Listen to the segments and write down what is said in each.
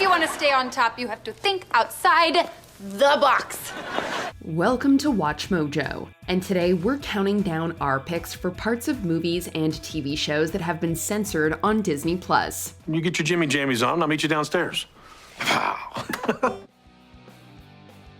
you want to stay on top, you have to think outside the box. Welcome to Watch Mojo, and today we're counting down our picks for parts of movies and TV shows that have been censored on Disney+. You get your Jimmy Jammies on, I'll meet you downstairs. Wow.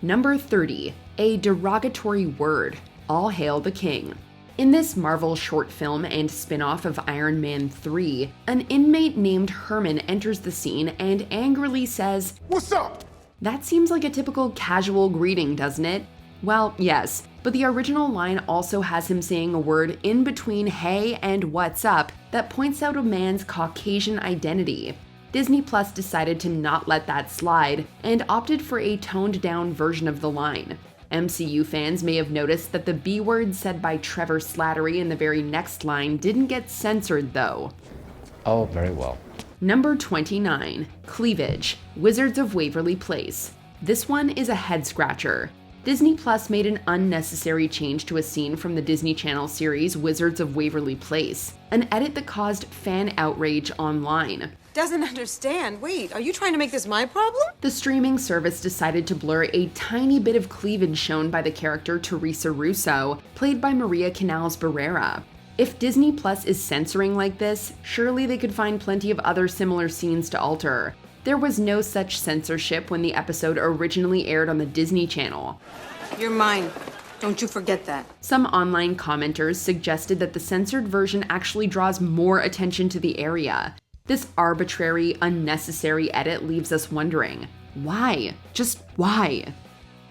Number 30, a derogatory word. All Hail the King. In this Marvel short film and spin-off of Iron Man 3, an inmate named Herman enters the scene and angrily says, "What's up?" That seems like a typical casual greeting, doesn't it? Well, yes, but the original line also has him saying a word in between hey and what's up that points out a man's Caucasian identity. Disney Plus decided to not let that slide and opted for a toned-down version of the line. MCU fans may have noticed that the B word said by Trevor Slattery in the very next line didn't get censored, though. Oh, very well. Number 29, Cleavage, Wizards of Waverly Place. This one is a head-scratcher. Disney Plus made an unnecessary change to a scene from the Disney Channel series Wizards of Waverly Place, an edit that caused fan outrage online. Doesn't understand. Wait, are you trying to make this my problem? The streaming service decided to blur a tiny bit of cleavage shown by the character Teresa Russo, played by Maria Canals-Barrera. If Disney Plus is censoring like this, surely they could find plenty of other similar scenes to alter. There was no such censorship when the episode originally aired on the Disney Channel. You're mine. Don't you forget that. Some online commenters suggested that the censored version actually draws more attention to the area. This arbitrary, unnecessary edit leaves us wondering, why? Just why?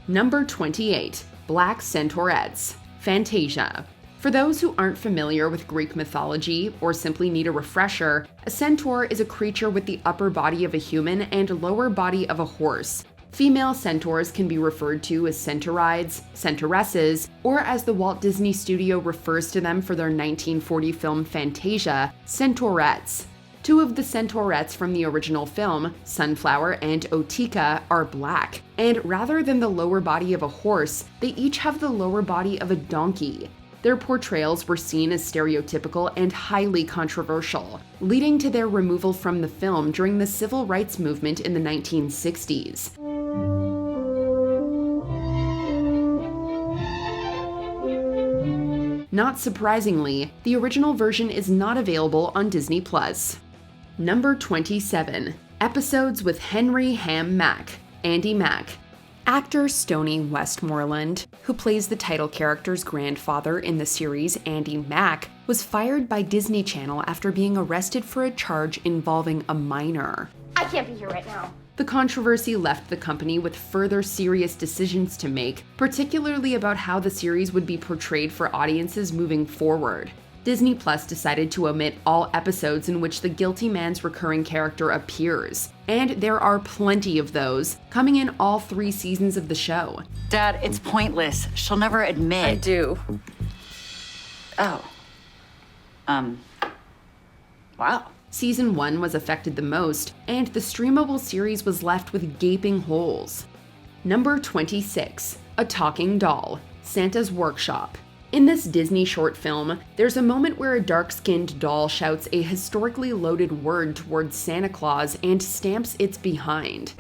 Number 28, Black Centaurettes, Fantasia. For those who aren't familiar with Greek mythology or simply need a refresher, a centaur is a creature with the upper body of a human and lower body of a horse. Female centaurs can be referred to as centaurides, centauresses, or as the Walt Disney Studio refers to them for their 1940 film Fantasia, centaurettes. Two of the centaurettes from the original film, Sunflower and Otika, are black, and rather than the lower body of a horse, they each have the lower body of a donkey. Their portrayals were seen as stereotypical and highly controversial, leading to their removal from the film during the civil rights movement in the 1960s. Not surprisingly, the original version is not available on Disney+. Number 27, Episodes with Henry Ham Mack, Andi Mack. Actor Stoney Westmoreland, who plays the title character's grandfather in the series Andi Mack, was fired by Disney Channel after being arrested for a charge involving a minor. I can't be here right now. The controversy left the company with further serious decisions to make, particularly about how the series would be portrayed for audiences moving forward. Disney Plus decided to omit all episodes in which the guilty man's recurring character appears, and there are plenty of those, coming in all 3 seasons of the show. Dad, it's pointless. She'll never admit. I do. Oh. Wow. Season 1 was affected the most, and the streamable series was left with gaping holes. Number 26, A Talking Doll, Santa's Workshop. In this Disney short film, there's a moment where a dark-skinned doll shouts a historically loaded word towards Santa Claus and stamps its behind.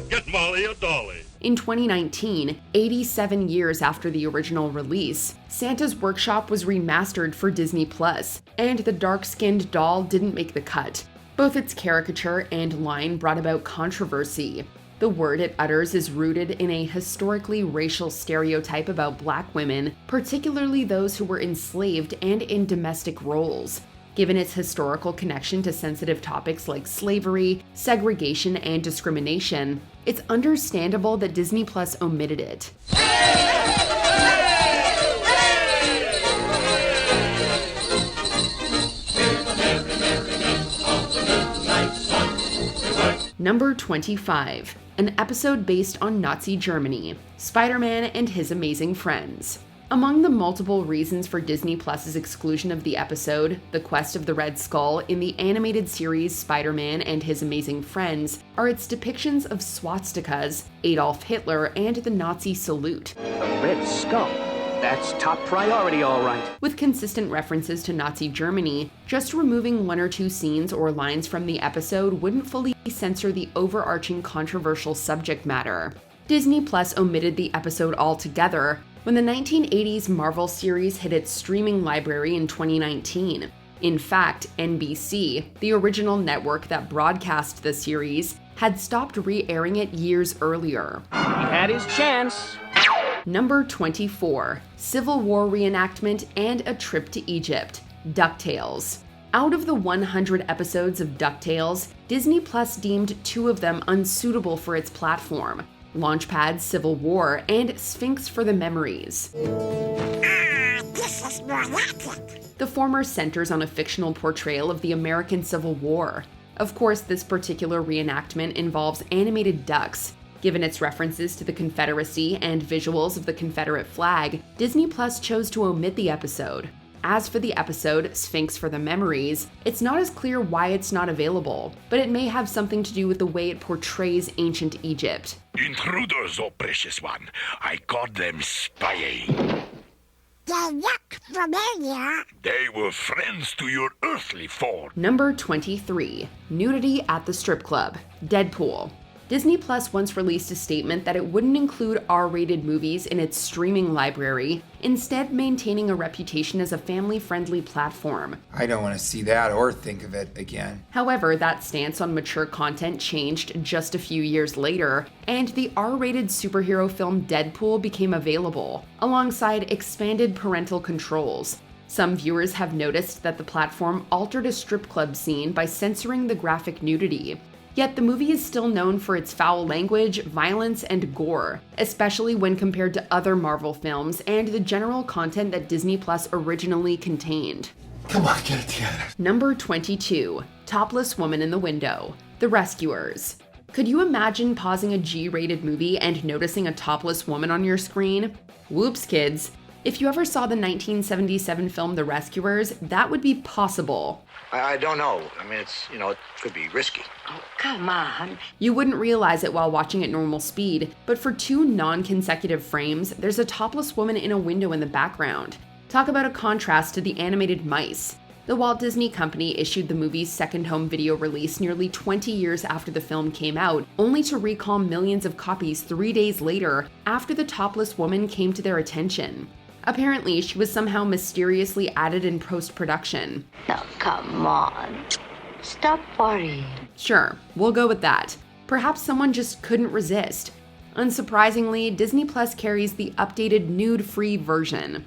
Get Molly a dolly. In 2019, 87 years after the original release, Santa's Workshop was remastered for Disney+, and the dark-skinned doll didn't make the cut. Both its caricature and line brought about controversy. The word it utters is rooted in a historically racial stereotype about Black women, particularly those who were enslaved and in domestic roles. Given its historical connection to sensitive topics like slavery, segregation, and discrimination, it's understandable that Disney Plus omitted it. Number 25, an episode based on Nazi Germany, Spider-Man and His Amazing Friends. Among the multiple reasons for Disney Plus's exclusion of the episode, The Quest of the Red Skull, in the animated series Spider-Man and His Amazing Friends, are its depictions of swastikas, Adolf Hitler, and the Nazi salute. A red skull? That's top priority, all right. With consistent references to Nazi Germany, just removing one or two scenes or lines from the episode wouldn't fully censor the overarching controversial subject matter. Disney Plus omitted the episode altogether when the 1980s Marvel series hit its streaming library in 2019. In fact, NBC, the original network that broadcast the series, had stopped re-airing it years earlier. He had his chance. Number 24, Civil War reenactment and a trip to Egypt, DuckTales. Out of the 100 episodes of DuckTales, Disney Plus deemed 2 of them unsuitable for its platform: Launchpad's Civil War and Sphinx for the Memories. This is more like it. The former centers on a fictional portrayal of the American Civil War. Of course, this particular reenactment involves animated ducks. Given its references to the Confederacy and visuals of the Confederate flag, Disney Plus chose to omit the episode. As for the episode, Sphinx for the Memories, it's not as clear why it's not available, but it may have something to do with the way it portrays ancient Egypt. Intruders, oh precious one. I caught them spying. They're not familiar. They were friends to your earthly form. Number 23, Nudity at the Strip Club, Deadpool. Disney Plus once released a statement that it wouldn't include R-rated movies in its streaming library, instead maintaining a reputation as a family-friendly platform. I don't want to see that or think of it again. However, that stance on mature content changed just a few years later, and the R-rated superhero film Deadpool became available, alongside expanded parental controls. Some viewers have noticed that the platform altered a strip club scene by censoring the graphic nudity. Yet the movie is still known for its foul language, violence, and gore, especially when compared to other Marvel films and the general content that Disney Plus originally contained. Come on, get it together. Number 22, Topless Woman in the Window, The Rescuers. Could you imagine pausing a G-rated movie and noticing a topless woman on your screen? Whoops, kids. If you ever saw the 1977 film The Rescuers, that would be possible. I don't know. I mean, it could be risky. Oh, come on. You wouldn't realize it while watching at normal speed, but for 2 non-consecutive frames, there's a topless woman in a window in the background. Talk about a contrast to the animated mice. The Walt Disney Company issued the movie's second home video release nearly 20 years after the film came out, only to recall millions of copies 3 days later after the topless woman came to their attention. Apparently, she was somehow mysteriously added in post-production. Now, come on. Stop worrying. Sure, we'll go with that. Perhaps someone just couldn't resist. Unsurprisingly, Disney Plus carries the updated nude-free version.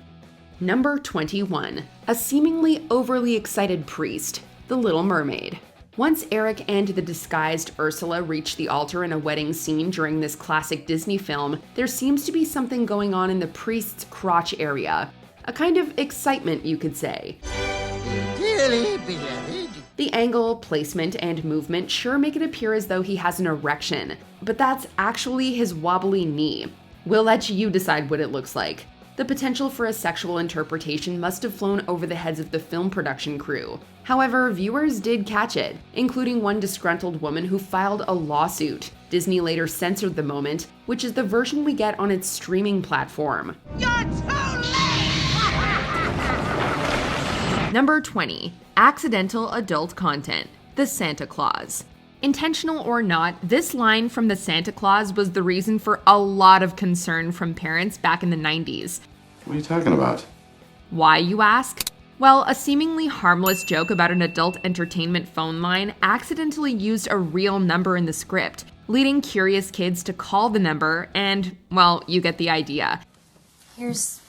Number 21, a seemingly overly excited priest, The Little Mermaid. Once Eric and the disguised Ursula reach the altar in a wedding scene during this classic Disney film, there seems to be something going on in the priest's crotch area. A kind of excitement, you could say. The angle, placement, and movement sure make it appear as though he has an erection, but that's actually his wobbly knee. We'll let you decide what it looks like. The potential for a sexual interpretation must have flown over the heads of the film production crew. However, viewers did catch it, including one disgruntled woman who filed a lawsuit. Disney later censored the moment, which is the version we get on its streaming platform. You're too late! Number 20, accidental adult content, The Santa Claus. Intentional or not, this line from the Santa Claus was the reason for a lot of concern from parents back in the 90s. What are you talking about? Why, you ask? Well, a seemingly harmless joke about an adult entertainment phone line accidentally used a real number in the script, leading curious kids to call the number and, well, you get the idea. Here's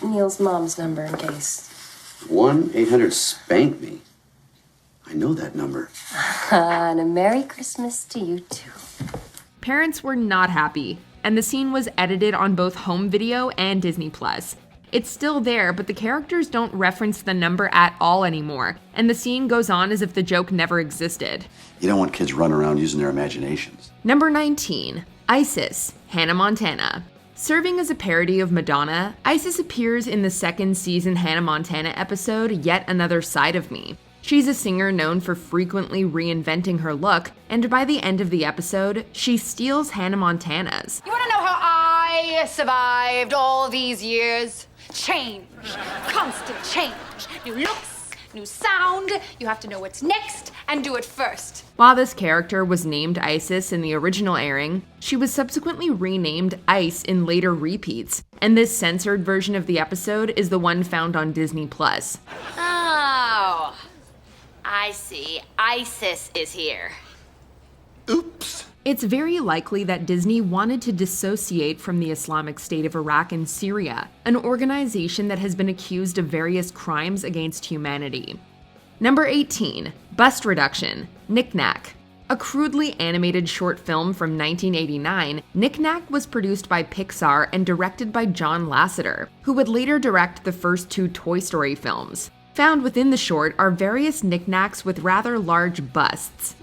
Neil's mom's number in case. 1-800-SPANK-ME. I know that number. And a Merry Christmas to you too. Parents were not happy, and the scene was edited on both home video and Disney Plus. It's still there, but the characters don't reference the number at all anymore, and the scene goes on as if the joke never existed. You don't want kids running around using their imaginations. Number 19, Isis, Hannah Montana. Serving as a parody of Madonna, Isis appears in the second season Hannah Montana episode, Yet Another Side of Me. She's a singer known for frequently reinventing her look, and by the end of the episode, she steals Hannah Montana's. You wanna know how I I survived all these years. Change, constant change. New looks, new sound. You have to know what's next and do it first. While this character was named Isis in the original airing, she was subsequently renamed Ice in later repeats, and this censored version of the episode is the one found on Disney+. Oh, I see. ISIS is here. Oops. It's very likely that Disney wanted to dissociate from the Islamic State of Iraq and Syria, an organization that has been accused of various crimes against humanity. Number 18, Bust Reduction, Knickknack. A crudely animated short film from 1989, Knickknack was produced by Pixar and directed by John Lasseter, who would later direct the first 2 Toy Story films. Found within the short are various knickknacks with rather large busts.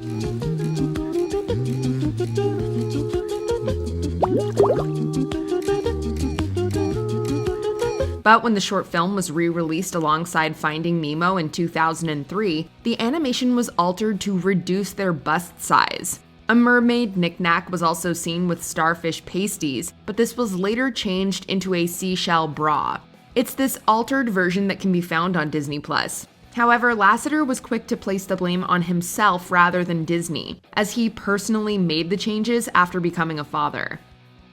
But when the short film was re-released alongside Finding Nemo in 2003, the animation was altered to reduce their bust size. A mermaid knickknack was also seen with starfish pasties, but this was later changed into a seashell bra. It's this altered version that can be found on Disney+. However, Lasseter was quick to place the blame on himself rather than Disney, as he personally made the changes after becoming a father.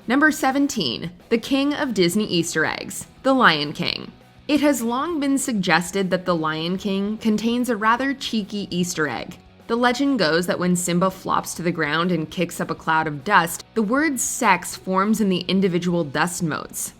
Number 17, the king of Disney Easter eggs, The Lion King. It has long been suggested that The Lion King contains a rather cheeky Easter egg. The legend goes that when Simba flops to the ground and kicks up a cloud of dust, the word sex forms in the individual dust motes.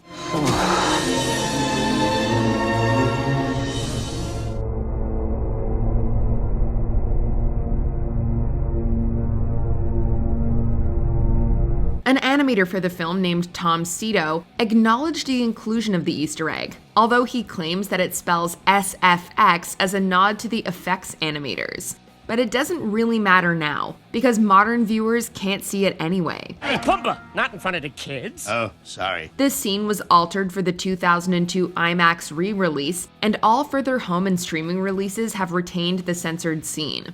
An animator for the film named Tom Cito acknowledged the inclusion of the Easter egg, although he claims that it spells SFX as a nod to the effects animators. But it doesn't really matter now, because modern viewers can't see it anyway. Hey, Pumbaa! Not in front of the kids. Oh, sorry. This scene was altered for the 2002 IMAX re-release, and all further home and streaming releases have retained the censored scene.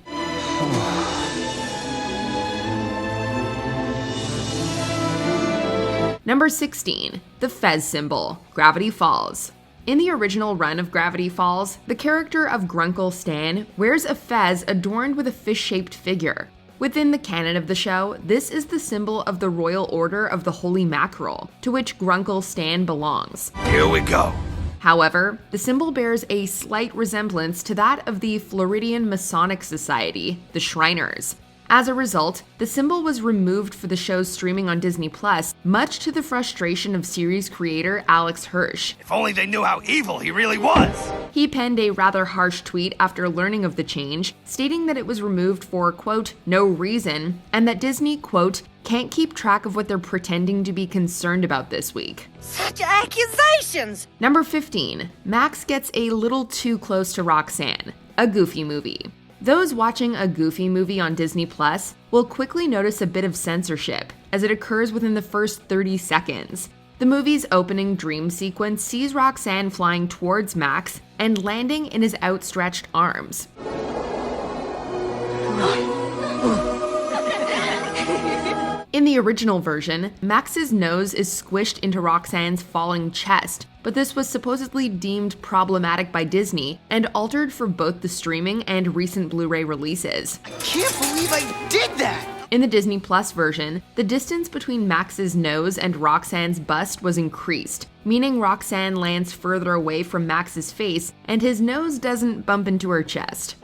Number 16, the Fez symbol, Gravity Falls. In the original run of Gravity Falls, the character of Grunkle Stan wears a fez adorned with a fish-shaped figure. Within the canon of the show, this is the symbol of the Royal Order of the Holy Mackerel, to which Grunkle Stan belongs. Here we go. However, the symbol bears a slight resemblance to that of the Floridian Masonic Society, the Shriners. As a result, the symbol was removed for the show's streaming on Disney+, much to the frustration of series creator Alex Hirsch. If only they knew how evil he really was. He penned a rather harsh tweet after learning of the change, stating that it was removed for, quote, no reason, and that Disney, quote, can't keep track of what they're pretending to be concerned about this week. Such accusations! Number 15, Max gets a little too close to Roxanne, a Goofy movie. Those watching a Goofy movie on Disney Plus will quickly notice a bit of censorship, as it occurs within the first 30 seconds. The movie's opening dream sequence sees Roxanne flying towards Max and landing in his outstretched arms. In the original version, Max's nose is squished into Roxanne's falling chest, but this was supposedly deemed problematic by Disney and altered for both the streaming and recent Blu-ray releases. I can't believe I did that! In the Disney Plus version, the distance between Max's nose and Roxanne's bust was increased, meaning Roxanne lands further away from Max's face and his nose doesn't bump into her chest.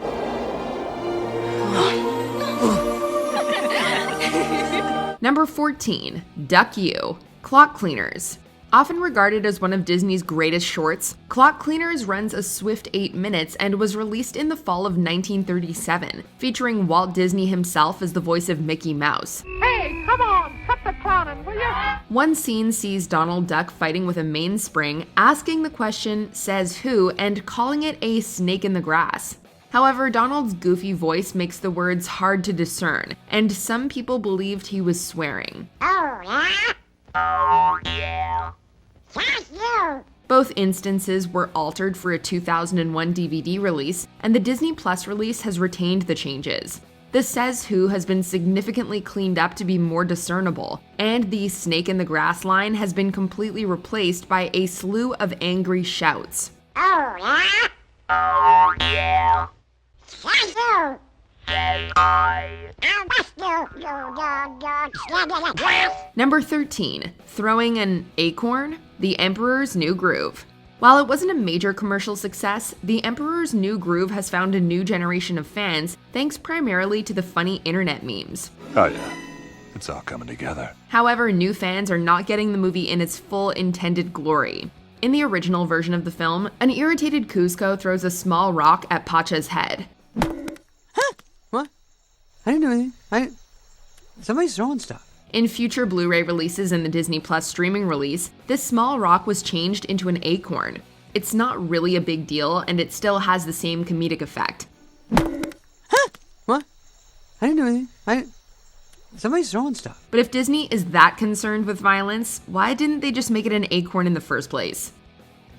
Number 14, Duck You, Clock Cleaners. Often regarded as one of Disney's greatest shorts, Clock Cleaners runs a swift 8 minutes and was released in the fall of 1937, featuring Walt Disney himself as the voice of Mickey Mouse. Hey, come on, cut the clowning, will you? One scene sees Donald Duck fighting with a mainspring, asking the question, says who, and calling it a snake in the grass. However, Donald's goofy voice makes the words hard to discern, and some people believed he was swearing. Oh, yeah? Oh, yeah. Yes, you. Both instances were altered for a 2001 DVD release, and the Disney Plus release has retained the changes. The Says Who has been significantly cleaned up to be more discernible, and the snake in the grass line has been completely replaced by a slew of angry shouts. Number 13, throwing an acorn, The Emperor's New Groove. While it wasn't a major commercial success, The Emperor's New Groove has found a new generation of fans thanks primarily to the funny internet memes. Oh yeah, it's all coming together. However, new fans are not getting the movie in its full intended glory. In the original version of the film, an irritated Kuzco throws a small rock at Pacha's head. What? I didn't do anything. Somebody's throwing stuff. In future Blu-ray releases and the Disney Plus streaming release, this small rock was changed into an acorn. It's not really a big deal, and it still has the same comedic effect. What? I didn't do anything. Somebody's throwing stuff. But if Disney is that concerned with violence, why didn't they just make it an acorn in the first place?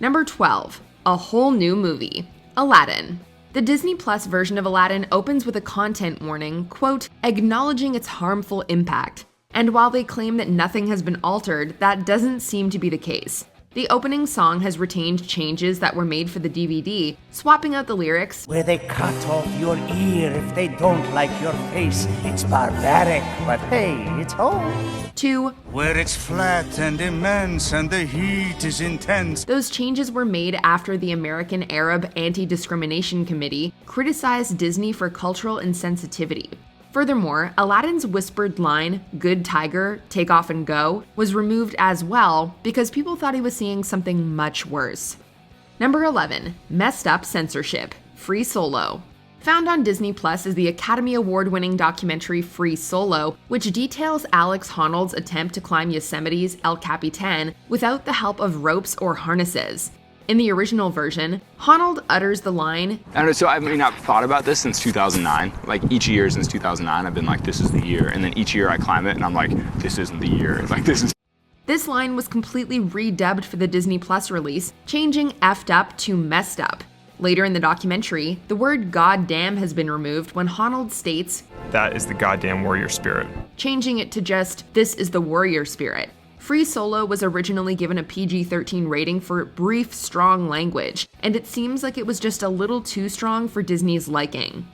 Number 12, a whole new movie, Aladdin. The Disney Plus version of Aladdin opens with a content warning, quote, acknowledging its harmful impact. And while they claim that nothing has been altered, that doesn't seem to be the case. The opening song has retained changes that were made for the DVD, swapping out the lyrics, where they cut off your ear if they don't like your face. It's barbaric, but hey, it's home. to where it's flat and immense and the heat is intense. Those changes were made after the American Arab Anti-Discrimination Committee criticized Disney for cultural insensitivity. Furthermore, Aladdin's whispered line, "Good tiger, take off and go," was removed as well because people thought he was saying something much worse. Number 11, messed up censorship, Free Solo. Found on Disney Plus is the Academy Award-winning documentary Free Solo, which details Alex Honnold's attempt to climb Yosemite's El Capitan without the help of ropes or harnesses. In the original version, Honnold utters the line, I don't know, so I've thought about this since 2009. Like each year since 2009, I've been like, this is the year. And then each year I climb it and I'm like, this isn't the year. Like this is. This line was completely redubbed for the Disney Plus release, changing effed up to messed up. Later in the documentary, the word goddamn has been removed when Honnold states, "That is the goddamn warrior spirit," changing it to just, "This is the warrior spirit." Free Solo was originally given a PG-13 rating for brief, strong language, and it seems like it was just a little too strong for Disney's liking.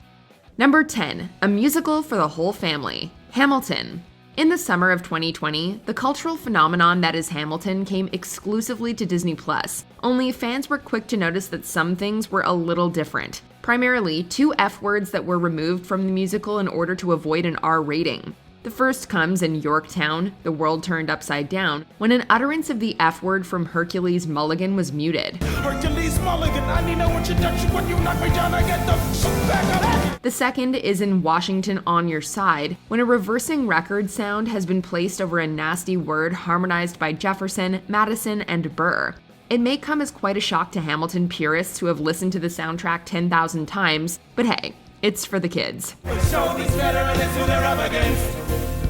Number 10, a musical for the whole family, Hamilton. In the summer of 2020, the cultural phenomenon that is Hamilton came exclusively to Disney Plus, only fans were quick to notice that some things were a little different. Primarily, 2 F words that were removed from the musical in order to avoid an R rating. The first comes in Yorktown, the world turned upside down, when an utterance of the F word from Hercules Mulligan was muted. Hercules Mulligan, I need no introduction. When you knock me down, I get the shit back up. The second is in Washington on Your Side, when a reversing record sound has been placed over a nasty word harmonized by Jefferson, Madison, and Burr. It may come as quite a shock to Hamilton purists who have listened to the soundtrack 10,000 times, but hey, it's for the kids. Show these veterans who they're up against.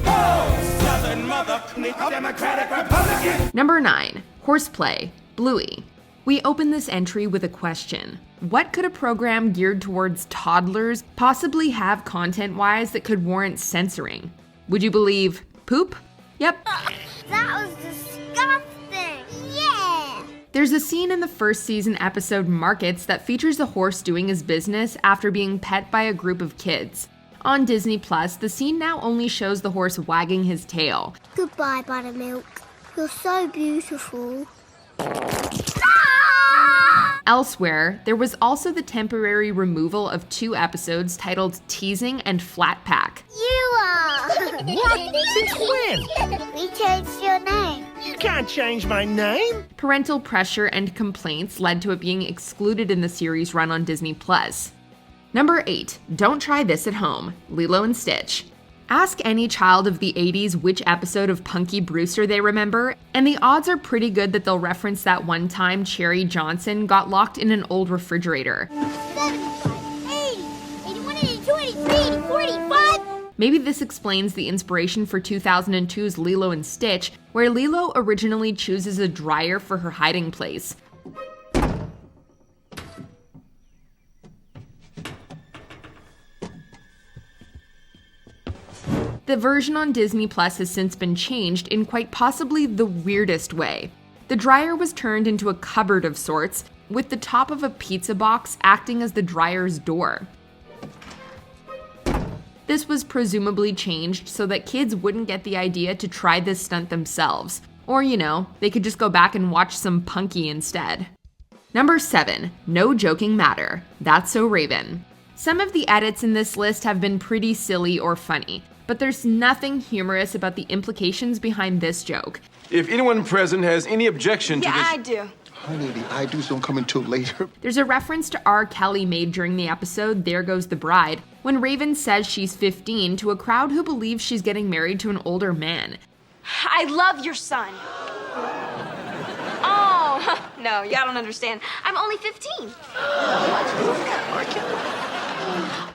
Oh, Southern Mother, Democratic Republican. Number 9, Horseplay, Bluey. We open this entry with a question. What could a program geared towards toddlers possibly have content-wise that could warrant censoring? Would you believe poop? Yep. That was disgusting. Yeah. There's a scene in the first season episode Markets that features a horse doing his business after being pet by a group of kids. On Disney Plus, the scene now only shows the horse wagging his tail. Goodbye, Buttermilk. You're so beautiful. Elsewhere, there was also the temporary removal of 2 episodes titled Teasing and Flat Pack. You are! What? Since when? We changed your name. You can't change my name. Parental pressure and complaints led to it being excluded in the series run on Disney Plus. Number 8, Don't Try This at Home, Lilo and Stitch. Ask any child of the 80s which episode of Punky Brewster they remember, and the odds are pretty good that they'll reference that one time Cherry Johnson got locked in an old refrigerator. 75, 80, 81, 82, 83, 84, 85. Maybe this explains the inspiration for 2002's Lilo and Stitch, where Lilo originally chooses a dryer for her hiding place. the version on Disney Plus has since been changed in quite possibly the weirdest way. The dryer was turned into a cupboard of sorts, with the top of a pizza box acting as the dryer's door. This was presumably changed so that kids wouldn't get the idea to try this stunt themselves. Or, they could just go back and watch some Punky instead. Number 7, No Joking Matter. That's So Raven. Some of the edits in this list have been pretty silly or funny, but there's nothing humorous about the implications behind this joke. If anyone present has any objection to this... I do. Honey, the I do's don't come until later. There's a reference to R. Kelly made during the episode There Goes the Bride, when Raven says she's 15 to a crowd who believes she's getting married to an older man. I love your son. Oh, no, y'all don't understand. I'm only 15.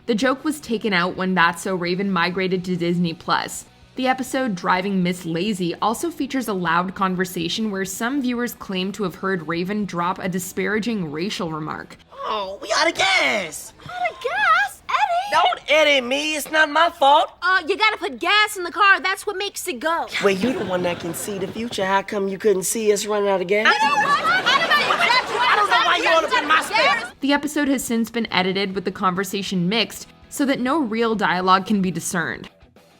The joke was taken out when That's So Raven migrated to Disney Plus. The episode Driving Miss Lazy also features a loud conversation where some viewers claim to have heard Raven drop a disparaging racial remark. Oh, we gotta gas. Out of gas? Eddie? Don't edit me. It's not my fault. You gotta put gas in the car. That's what makes it go. Well, you the one that can see the future. How come you couldn't see us running out of gas? I don't know why you all up in my space. The episode has since been edited with the conversation mixed so that no real dialogue can be discerned.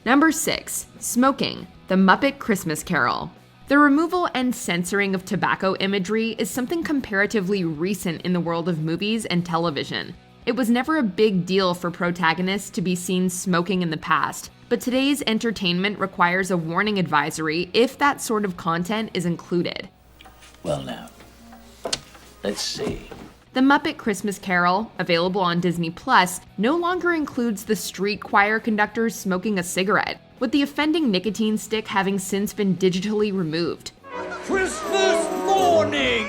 Number 6, Smoking, The Muppet Christmas Carol. The removal and censoring of tobacco imagery is something comparatively recent in the world of movies and television. It was never a big deal for protagonists to be seen smoking in the past, but today's entertainment requires a warning advisory if that sort of content is included. Well now, let's see. The Muppet Christmas Carol, available on Disney Plus, no longer includes the street choir conductors smoking a cigarette, with the offending nicotine stick having since been digitally removed. Christmas morning!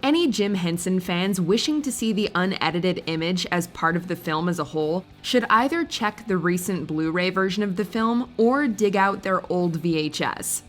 Any Jim Henson fans wishing to see the unedited image as part of the film as a whole should either check the recent Blu-ray version of the film or dig out their old VHS.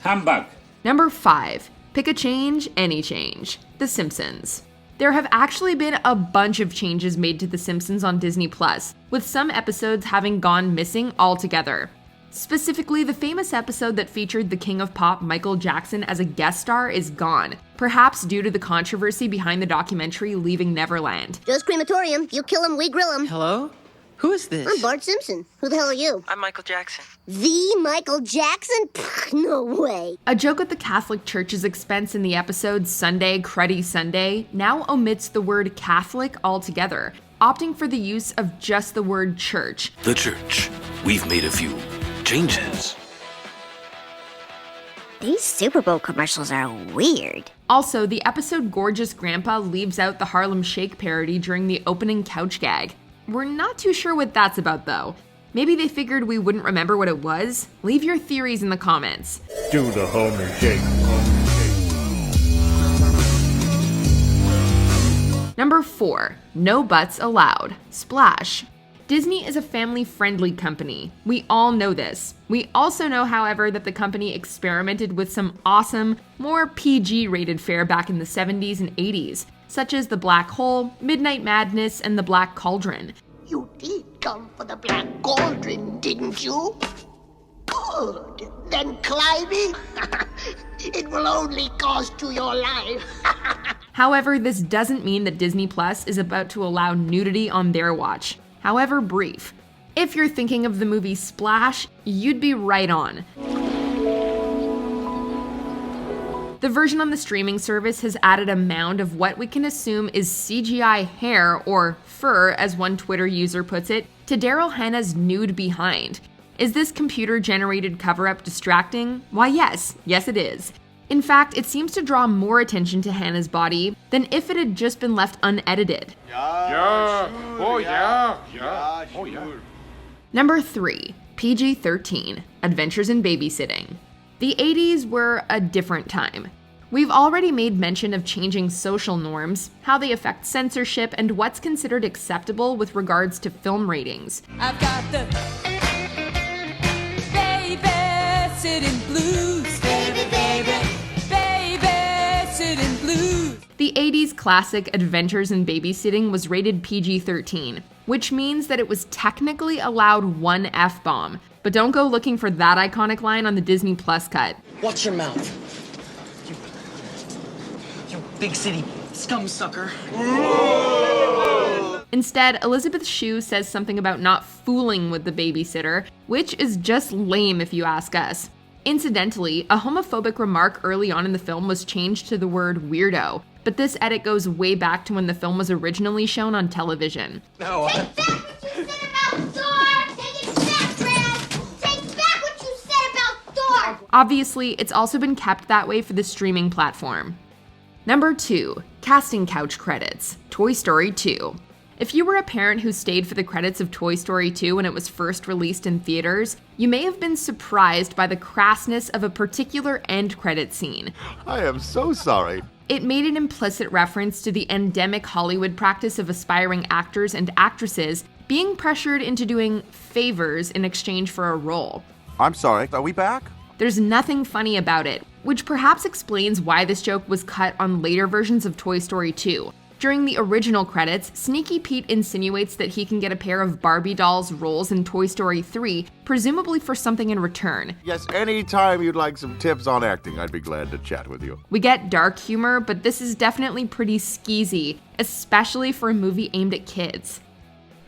Humbug. Number 5. Pick a change, any change. The Simpsons. There have actually been a bunch of changes made to The Simpsons on Disney Plus, with some episodes having gone missing altogether. Specifically, the famous episode that featured the King of Pop, Michael Jackson, as a guest star is gone, perhaps due to the controversy behind the documentary Leaving Neverland. Joe's crematorium. You kill him, we grill him. Hello? Who is this? I'm Bart Simpson. Who the hell are you? I'm Michael Jackson. The Michael Jackson? Pfft, no way. A joke at the Catholic Church's expense in the episode Sunday, Cruddy Sunday now omits the word Catholic altogether, opting for the use of just the word church. The church. We've made a few changes. These Super Bowl commercials are weird. Also, the episode Gorgeous Grandpa leaves out the Harlem Shake parody during the opening couch gag. We're not too sure what that's about though. Maybe they figured we wouldn't remember what it was? Leave your theories in the comments. Do the Harlem Shake. Number 4. No Butts Allowed. Splash. Disney is a family-friendly company. We all know this. We also know, however, that the company experimented with some awesome, more PG-rated fare back in the 70s and 80s, such as The Black Hole, Midnight Madness, and The Black Cauldron. You did come for the Black Cauldron, didn't you? Good. Then climbing? It will only cost you your life. However, this doesn't mean that Disney Plus is about to allow nudity on their watch, however brief. If you're thinking of the movie Splash, you'd be right on. The version on the streaming service has added a mound of what we can assume is CGI hair, or fur as one Twitter user puts it, to Daryl Hannah's nude behind. Is this computer-generated cover-up distracting? Why yes it is. In fact, it seems to draw more attention to Hannah's body than if it had just been left unedited. Number 3. PG-13, Adventures in Babysitting. The 80s were a different time. We've already made mention of changing social norms, how they affect censorship, and what's considered acceptable with regards to film ratings. I've got the babysitting blues. Babysitting blues. The 80s classic Adventures in Babysitting was rated PG-13, which means that it was technically allowed one F-bomb, but don't go looking for that iconic line on the Disney Plus cut. Watch your mouth. You big city scum sucker. Instead, Elizabeth Shue says something about not fooling with the babysitter, which is just lame if you ask us. Incidentally, a homophobic remark early on in the film was changed to the word weirdo, but this edit goes way back to when the film was originally shown on television. No. Take back what you said about Thor! Take it back, Brad! Take back what you said about Thor! Obviously, it's also been kept that way for the streaming platform. Number 2. Casting couch credits. Toy Story 2. If you were a parent who stayed for the credits of Toy Story 2 when it was first released in theaters, you may have been surprised by the crassness of a particular end credit scene. I am so sorry. It made an implicit reference to the endemic Hollywood practice of aspiring actors and actresses being pressured into doing favors in exchange for a role. I'm sorry, are we back? There's nothing funny about it, which perhaps explains why this joke was cut on later versions of Toy Story 2. During the original credits, Sneaky Pete insinuates that he can get a pair of Barbie dolls roles in Toy Story 3, presumably for something in return. Yes, anytime you'd like some tips on acting, I'd be glad to chat with you. We get dark humor, but this is definitely pretty skeezy, especially for a movie aimed at kids.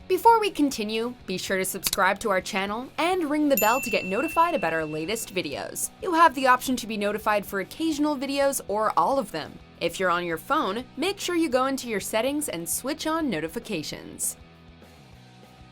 Before we continue, be sure to subscribe to our channel and ring the bell to get notified about our latest videos. You have the option to be notified for occasional videos or all of them. If you're on your phone, make sure you go into your settings and switch on notifications.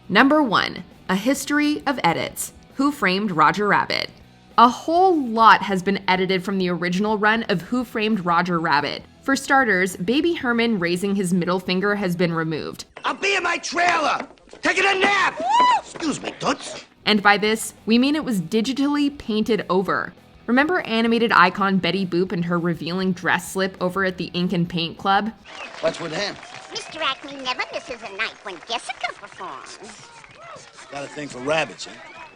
Number 1. A History of Edits. Who Framed Roger Rabbit? A whole lot has been edited from the original run of Who Framed Roger Rabbit. For starters, Baby Herman raising his middle finger has been removed. I'll be in my trailer, taking a nap. Excuse me, Toots. And by this, we mean it was digitally painted over. Remember animated icon Betty Boop and her revealing dress slip over at the Ink and Paint Club? What's with him? Mr. Acme never misses a night when Jessica performs. Got a thing for rabbits, huh?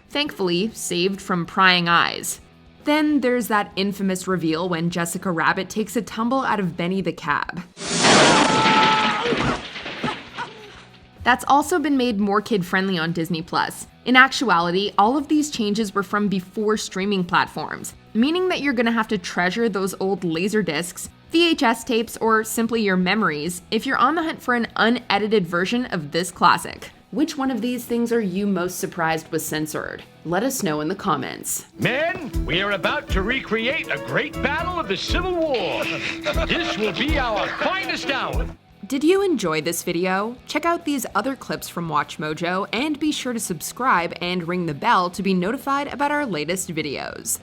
Thankfully, saved from prying eyes. Then there's that infamous reveal when Jessica Rabbit takes a tumble out of Benny the Cab. That's also been made more kid-friendly on Disney+. In actuality, all of these changes were from before streaming platforms, meaning that you're gonna have to treasure those old Laserdiscs, VHS tapes, or simply your memories if you're on the hunt for an unedited version of this classic. Which one of these things are you most surprised was censored? Let us know in the comments. Men, we are about to recreate a great battle of the Civil War. This will be our finest hour. Did you enjoy this video? Check out these other clips from WatchMojo and be sure to subscribe and ring the bell to be notified about our latest videos.